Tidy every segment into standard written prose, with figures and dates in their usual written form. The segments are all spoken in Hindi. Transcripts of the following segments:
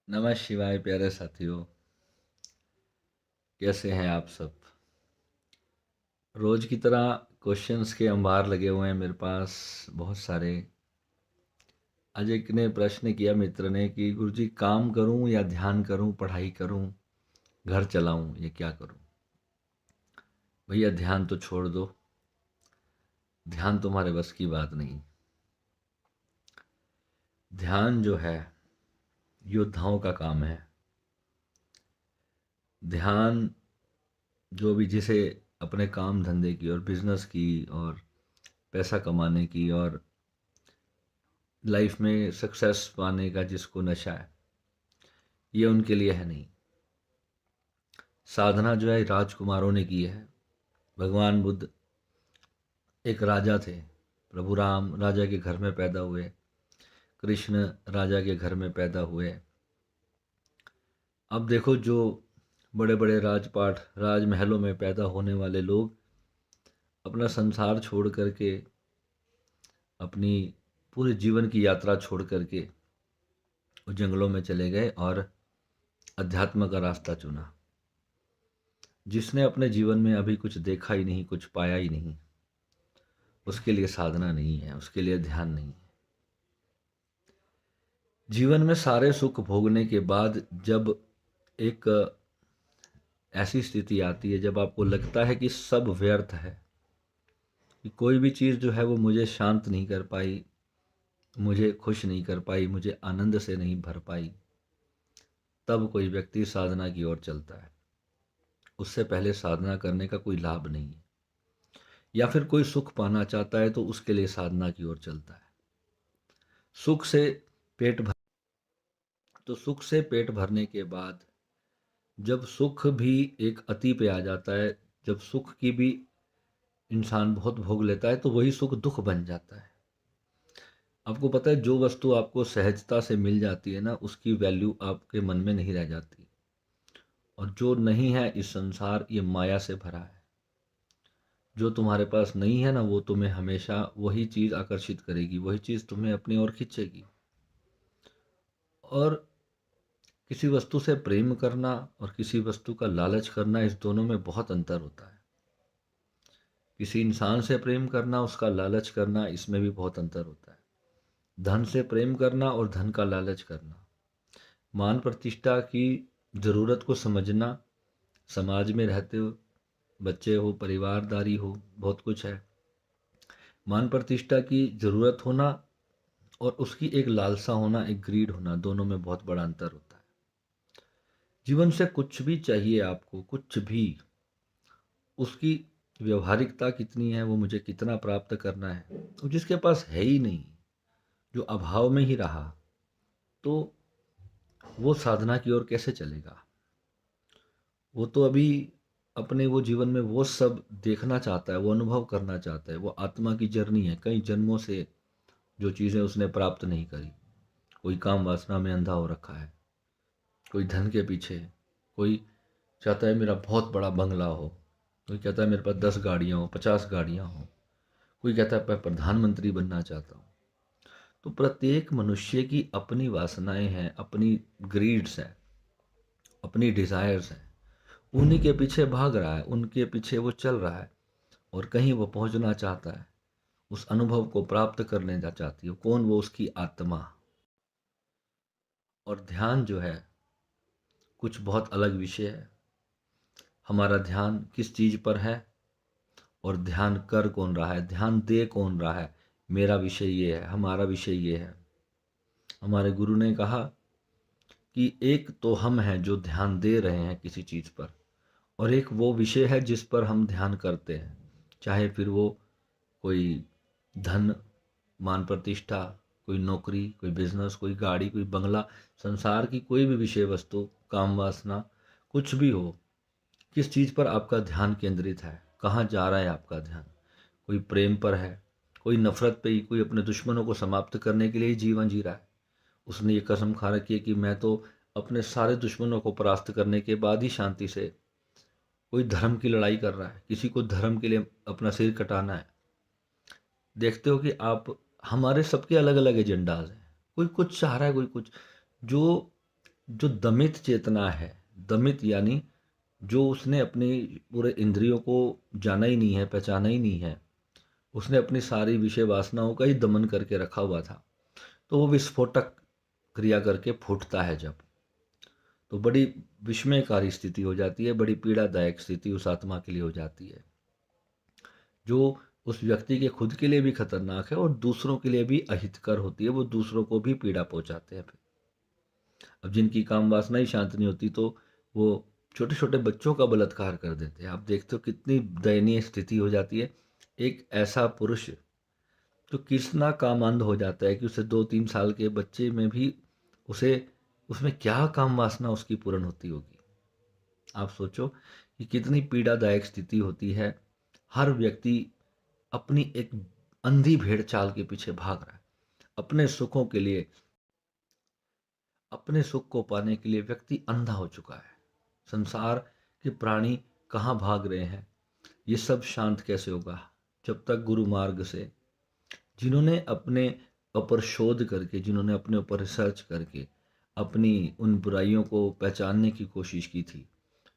नमः शिवाय प्यारे साथियों। कैसे हैं आप सब। रोज की तरह क्वेश्चंस के अंबार लगे हुए हैं मेरे पास बहुत सारे। आज एक ने प्रश्न किया मित्र ने कि गुरुजी काम करूं या ध्यान करूं, पढ़ाई करूं, घर चलाऊं, ये क्या करूं। भैया ध्यान तो छोड़ दो, ध्यान तुम्हारे बस की बात नहीं। ध्यान जो है योद्धाओं का काम है। ध्यान जो भी जिसे अपने काम धंधे की और बिजनेस की और पैसा कमाने की और लाइफ में सक्सेस पाने का जिसको नशा है, ये उनके लिए है नहीं। साधना जो है राजकुमारों ने की है। भगवान बुद्ध एक राजा थे, प्रभु राम राजा के घर में पैदा हुए, कृष्ण राजा के घर में पैदा हुए। अब देखो जो बड़े बड़े राजपाट राजमहलों में पैदा होने वाले लोग अपना संसार छोड़ करके, अपनी पूरे जीवन की यात्रा छोड़ करके वो जंगलों में चले गए और अध्यात्म का रास्ता चुना। जिसने अपने जीवन में अभी कुछ देखा ही नहीं, कुछ पाया ही नहीं, उसके लिए साधना नहीं है, उसके लिए ध्यान नहीं है। जीवन में सारे सुख भोगने के बाद जब एक ऐसी स्थिति आती है जब आपको लगता है कि सब व्यर्थ है, कि कोई भी चीज़ जो है वो मुझे शांत नहीं कर पाई, मुझे खुश नहीं कर पाई, मुझे आनंद से नहीं भर पाई, तब कोई व्यक्ति साधना की ओर चलता है। उससे पहले साधना करने का कोई लाभ नहीं है। या फिर कोई सुख पाना चाहता है तो उसके लिए साधना की ओर चलता है। सुख से पेट भर तो सुख से पेट भरने के बाद जब सुख भी एक अति पे आ जाता है, जब सुख की भी इंसान बहुत भोग लेता है तो वही सुख दुख बन जाता है। आपको पता है जो वस्तु आपको सहजता से मिल जाती है ना, उसकी वैल्यू आपके मन में नहीं रह जाती। और जो नहीं है, इस संसार ये माया से भरा है। जो तुम्हारे पास नहीं है ना, वो तुम्हें हमेशा वही चीज़ आकर्षित करेगी, वही चीज़ तुम्हें अपनी ओर खींचेगी। और किसी वस्तु से प्रेम करना और किसी वस्तु का लालच करना, इस दोनों में बहुत अंतर होता है। किसी इंसान से प्रेम करना, उसका लालच करना, इसमें भी बहुत अंतर होता है। धन से प्रेम करना और धन का लालच करना, मान प्रतिष्ठा की ज़रूरत को समझना, समाज में रहते हो, बच्चे हो, परिवारदारी हो, बहुत कुछ है। मान प्रतिष्ठा की ज़रूरत होना और उसकी एक लालसा होना, एक ग्रीड होना, दोनों में बहुत बड़ा अंतर होता है। जीवन से कुछ भी चाहिए आपको, कुछ भी, उसकी व्यवहारिकता कितनी है, वो मुझे कितना प्राप्त करना है। तो जिसके पास है ही नहीं, जो अभाव में ही रहा, तो वो साधना की ओर कैसे चलेगा। वो तो अभी अपने वो जीवन में वो सब देखना चाहता है, वो अनुभव करना चाहता है। वो आत्मा की जर्नी है, कई जन्मों से जो चीज़ें उसने प्राप्त नहीं करी। कोई काम वासना में अंधा हो रखा है, कोई धन के पीछे, कोई चाहता है मेरा बहुत बड़ा बंगला हो, कोई कहता है मेरे पास 10 गाड़ियाँ हो, 50 गाड़ियाँ हो, कोई कहता है मैं प्रधानमंत्री बनना चाहता हूँ। तो प्रत्येक मनुष्य की अपनी वासनाएं हैं, अपनी ग्रीड्स हैं, अपनी डिज़ायर्स हैं। उन्हीं के पीछे भाग रहा है, उनके पीछे वो चल रहा है और कहीं वो पहुंचना चाहता है, उस अनुभव को प्राप्त करने जा चाहती है। कौन? वो उसकी आत्मा। और ध्यान जो है कुछ बहुत अलग विषय है। हमारा ध्यान किस चीज़ पर है और ध्यान कर कौन रहा है, ध्यान दे कौन रहा है। मेरा विषय ये है, हमारा विषय ये है। हमारे गुरु ने कहा कि एक तो हम हैं जो ध्यान दे रहे हैं किसी चीज़ पर, और एक वो विषय है जिस पर हम ध्यान करते हैं। चाहे फिर वो कोई धन, मान प्रतिष्ठा, कोई नौकरी, कोई बिजनेस, कोई गाड़ी, कोई बंगला, संसार की कोई भी विषय वस्तु, काम वासना, कुछ भी हो। किस चीज़ पर आपका ध्यान केंद्रित है, कहाँ जा रहा है आपका ध्यान। कोई प्रेम पर है, कोई नफरत पे ही, कोई अपने दुश्मनों को समाप्त करने के लिए ही जीवन जी रहा है। उसने ये कसम खा रखी है कि मैं तो अपने सारे दुश्मनों को परास्त करने के बाद ही शांति से। कोई धर्म की लड़ाई कर रहा है, किसी को धर्म के लिए अपना सिर कटाना है। देखते हो कि आप, हमारे सबके अलग अलग एजेंडाज हैं। कोई कुछ चाह रहा है, कोई कुछ। जो जो दमित चेतना है, दमित यानी जो उसने अपनी पूरे इंद्रियों को जाना ही नहीं है, पहचाना ही नहीं है, उसने अपनी सारी विषय वासनाओं का ही दमन करके रखा हुआ था, तो वो विस्फोटक क्रिया करके फूटता है जब, तो बड़ी विस्मयकारी स्थिति हो जाती है, बड़ी पीड़ादायक स्थिति उस आत्मा के लिए हो जाती है, जो उस व्यक्ति के खुद के लिए भी खतरनाक है और दूसरों के लिए भी अहितकर होती है, वो दूसरों को भी पीड़ा पहुंचाते हैं फिर। अब जिनकी काम वासना ही शांत नहीं होती, तो वो छोटे छोटे बच्चों का बलात्कार कर देते हैं। आप देखते हो कितनी दयनीय स्थिति हो जाती है। एक ऐसा पुरुष जो कितना कामंद हो जाता है कि उसे 2-3 साल के बच्चे में भी उसे उसमें क्या काम वासना उसकी पूर्ण होती होगी। आप सोचो कि कितनी पीड़ादायक स्थिति होती है। हर व्यक्ति अपनी एक अंधी भेड़ चाल के पीछे भाग रहा है, अपने सुखों के लिए, अपने सुख को पाने के लिए व्यक्ति अंधा हो चुका है। संसार के प्राणी कहाँ भाग रहे हैं, ये सब शांत कैसे होगा जब तक गुरु मार्ग से, जिन्होंने अपने ऊपर शोध करके, जिन्होंने अपने ऊपर रिसर्च करके अपनी उन बुराइयों को पहचानने की कोशिश की थी,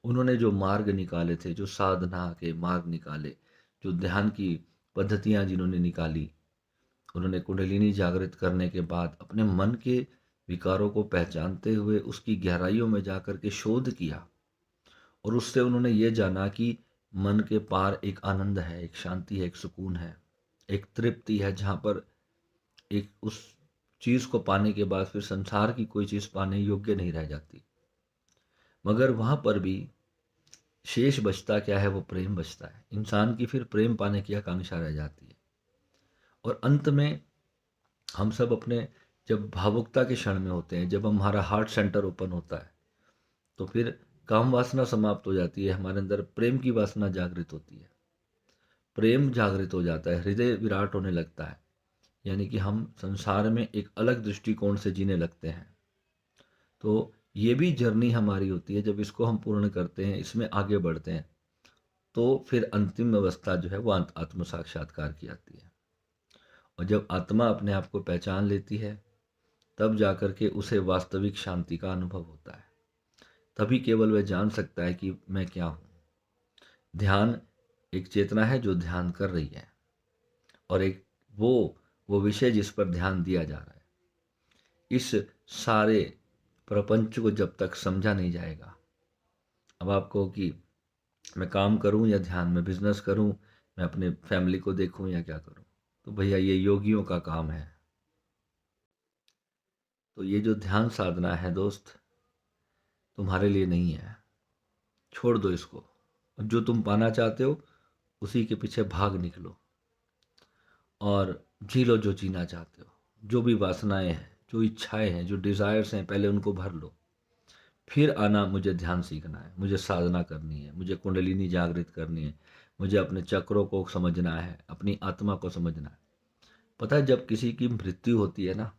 उन्होंने जो मार्ग निकाले थे, जो साधना के मार्ग निकाले, जो ध्यान की पद्धतियाँ जिन्होंने निकाली, उन्होंने कुंडलिनी जागृत करने के बाद अपने मन के विकारों को पहचानते हुए उसकी गहराइयों में जाकर के शोध किया, और उससे उन्होंने ये जाना कि मन के पार एक आनंद है, एक शांति है, एक सुकून है, एक तृप्ति है, जहाँ पर एक उस चीज़ को पाने के बाद फिर संसार की कोई चीज़ पाने योग्य नहीं रह जाती। मगर वहाँ पर भी शेष बचता क्या है, वो प्रेम बचता है। इंसान की फिर प्रेम पाने की आकांक्षा रह जाती है, और अंत में हम सब अपने जब भावुकता के क्षण में होते हैं, जब हमारा हार्ट सेंटर ओपन होता है, तो फिर काम वासना समाप्त हो जाती है, हमारे अंदर प्रेम की वासना जागृत होती है, प्रेम जागृत हो जाता है, हृदय विराट होने लगता है, यानी कि हम संसार में एक अलग दृष्टिकोण से जीने लगते हैं। तो ये भी जर्नी हमारी होती है, जब इसको हम पूर्ण करते हैं, इसमें आगे बढ़ते हैं, तो फिर अंतिम अवस्था जो है वो आत्म साक्षात्कार की आती है। और जब आत्मा अपने आप को पहचान लेती है, तब जाकर के उसे वास्तविक शांति का अनुभव होता है। तभी केवल वह जान सकता है कि मैं क्या हूँ। ध्यान एक चेतना है जो ध्यान कर रही है, और एक वो विषय जिस पर ध्यान दिया जा रहा है। इस सारे प्रपंच को जब तक समझा नहीं जाएगा, अब आपको कि मैं काम करूं या ध्यान में बिजनेस करूं, मैं अपने फैमिली को देखूं या क्या करूं, तो भैया ये योगियों का काम है। तो ये जो ध्यान साधना है दोस्त, तुम्हारे लिए नहीं है, छोड़ दो इसको। जो तुम पाना चाहते हो उसी के पीछे भाग निकलो, और जी लो जो जीना चाहते हो। जो भी वासनाएं हैं, जो इच्छाएं हैं, जो डिज़ायर्स हैं, पहले उनको भर लो, फिर आना मुझे ध्यान सीखना है, मुझे साधना करनी है, मुझे कुंडलिनी जागृत करनी है, मुझे अपने चक्रों को समझना है, अपनी आत्मा को समझना है। पता है, जब किसी की मृत्यु होती है ना,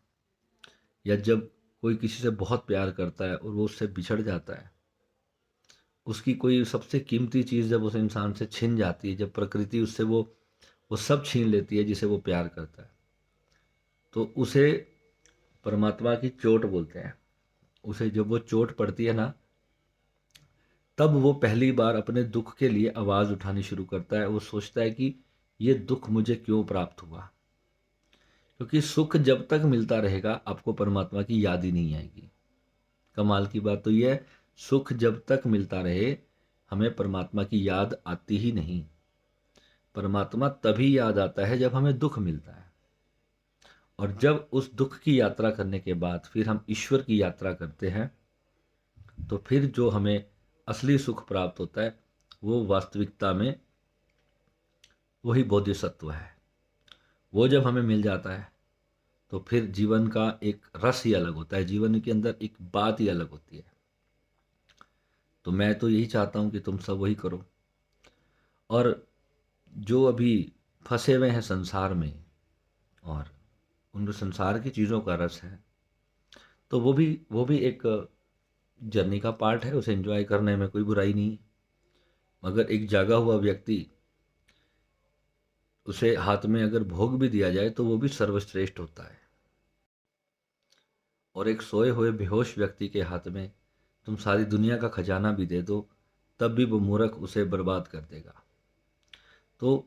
या जब कोई किसी से बहुत प्यार करता है और वो उससे बिछड़ जाता है, उसकी कोई सबसे कीमती चीज़ जब उस इंसान से छिन जाती है, जब प्रकृति उससे वो सब छीन लेती है जिसे वो प्यार करता है, तो उसे परमात्मा की चोट बोलते हैं। उसे जब वो चोट पड़ती है ना, तब वो पहली बार अपने दुख के लिए आवाज़ उठानी शुरू करता है। वो सोचता है कि ये दुख मुझे क्यों प्राप्त हुआ, क्योंकि सुख जब तक मिलता रहेगा आपको परमात्मा की याद ही नहीं आएगी। कमाल की बात तो यह है, सुख जब तक मिलता रहे हमें परमात्मा की याद आती ही नहीं। परमात्मा तभी याद आता है जब हमें दुख मिलता है, और जब उस दुख की यात्रा करने के बाद फिर हम ईश्वर की यात्रा करते हैं, तो फिर जो हमें असली सुख प्राप्त होता है, वो वास्तविकता में वही बोधिसत्व है। वो जब हमें मिल जाता है, तो फिर जीवन का एक रस ही अलग होता है, जीवन के अंदर एक बात ही अलग होती है। तो मैं तो यही चाहता हूँ कि तुम सब वही करो। और जो अभी फंसे हुए हैं संसार में, और उन संसार की चीज़ों का रस है, तो वो भी एक जर्नी का पार्ट है, उसे एंजॉय करने में कोई बुराई नहीं है। मगर एक जागा हुआ व्यक्ति, उसे हाथ में अगर भोग भी दिया जाए तो वो भी सर्वश्रेष्ठ होता है। और एक सोए हुए बेहोश व्यक्ति के हाथ में तुम सारी दुनिया का खजाना भी दे दो, तब भी वो मूर्ख उसे बर्बाद कर देगा। तो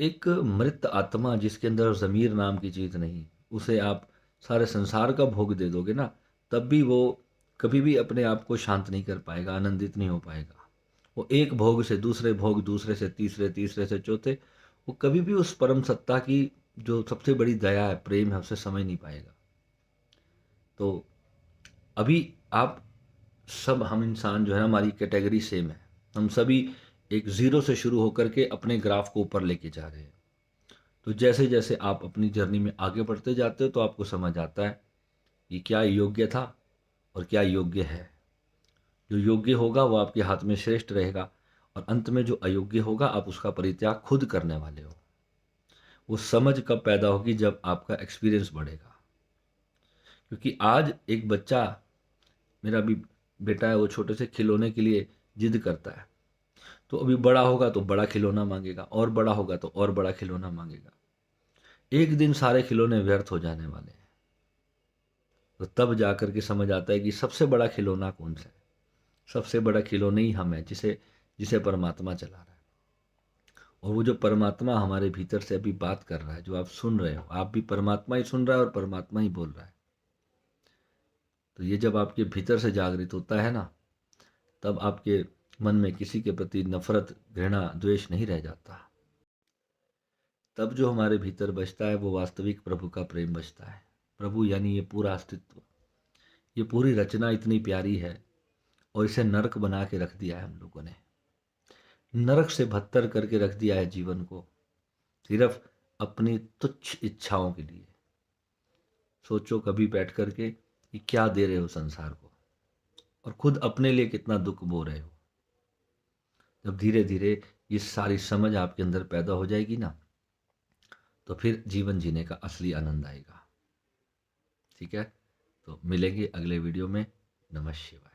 एक मृत आत्मा जिसके अंदर ज़मीर नाम की चीज़ नहीं, उसे आप सारे संसार का भोग दे दोगे ना, तब भी वो कभी भी अपने आप को शांत नहीं कर पाएगा, आनंदित नहीं हो पाएगा। वो एक भोग से दूसरे भोग, दूसरे से तीसरे, तीसरे से चौथे, वो कभी भी उस परम सत्ता की जो सबसे बड़ी दया है, प्रेम है, उसे समझ नहीं पाएगा। तो अभी आप सब, हम इंसान जो है, हमारी कैटेगरी सेम है। हम सभी एक ज़ीरो से शुरू होकर के अपने ग्राफ को ऊपर लेके जा रहे हैं। तो जैसे जैसे आप अपनी जर्नी में आगे बढ़ते जाते हो तो आपको समझ आता है कि क्या योग्य था और क्या योग्य है। जो योग्य होगा वो आपके हाथ में श्रेष्ठ रहेगा, और अंत में जो अयोग्य होगा आप उसका परित्याग खुद करने वाले हो। वो समझ कब पैदा होगी? जब आपका एक्सपीरियंस बढ़ेगा। क्योंकि आज एक बच्चा, मेरा भी बेटा है, वो छोटे से खिलौने के लिए जिद करता है, तो अभी बड़ा होगा तो बड़ा खिलौना मांगेगा, और बड़ा होगा तो और बड़ा खिलौना मांगेगा। एक दिन सारे खिलौने व्यर्थ हो जाने वाले हैं। तो तब जाकर के समझ आता है कि सबसे बड़ा खिलौना कौन सा है। सबसे बड़ा खिलौना ही हम है, जिसे जिसे परमात्मा चला रहा है। और वो जो परमात्मा हमारे भीतर से अभी बात कर रहा है, जो आप सुन रहे हो, आप भी परमात्मा ही सुन रहा है और परमात्मा ही बोल रहा है। तो ये जब आपके भीतर से जागृत होता है ना, तब आपके मन में किसी के प्रति नफरत, घृणा, द्वेष नहीं रह जाता। तब जो हमारे भीतर बचता है वो वास्तविक प्रभु का प्रेम बचता है। प्रभु यानी ये पूरा अस्तित्व, ये पूरी रचना इतनी प्यारी है, और इसे नरक बना के रख दिया है हम लोगों ने। नरक से बदतर करके रख दिया है जीवन को, सिर्फ अपनी तुच्छ इच्छाओं के लिए। सोचो कभी बैठ करके कि क्या दे रहे हो संसार को, और खुद अपने लिए कितना दुख बो रहे हो। जब धीरे धीरे ये सारी समझ आपके अंदर पैदा हो जाएगी ना, तो फिर जीवन जीने का असली आनंद आएगा। ठीक है, तो मिलेंगे अगले वीडियो में। नमः शिवाय।